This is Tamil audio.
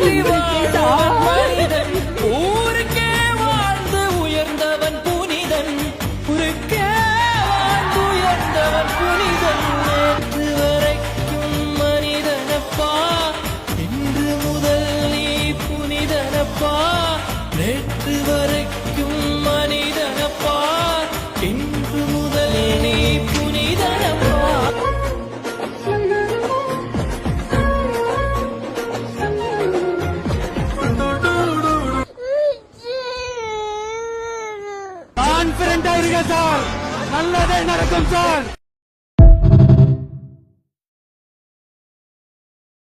சொல்லி வாழ்ந்தவன் மனிதன். ஊருக்கே வாழ்ந்து உயர்ந்தவன் புனிதன். ஊருக்கே வாழ்ந்து உயர்ந்தவன் புனிதன். நேற்று வரைக்கும் மனிதனப்பா, இன்று முதல் நீ புனிதனப்பா. நேற்று வரைக்கும் மனிதனப்பா, இன்று முதல் நீ புனிதனப்பா. கான்பிடண்டா இருங்க சார், நல்லதே நடக்கும் சார்.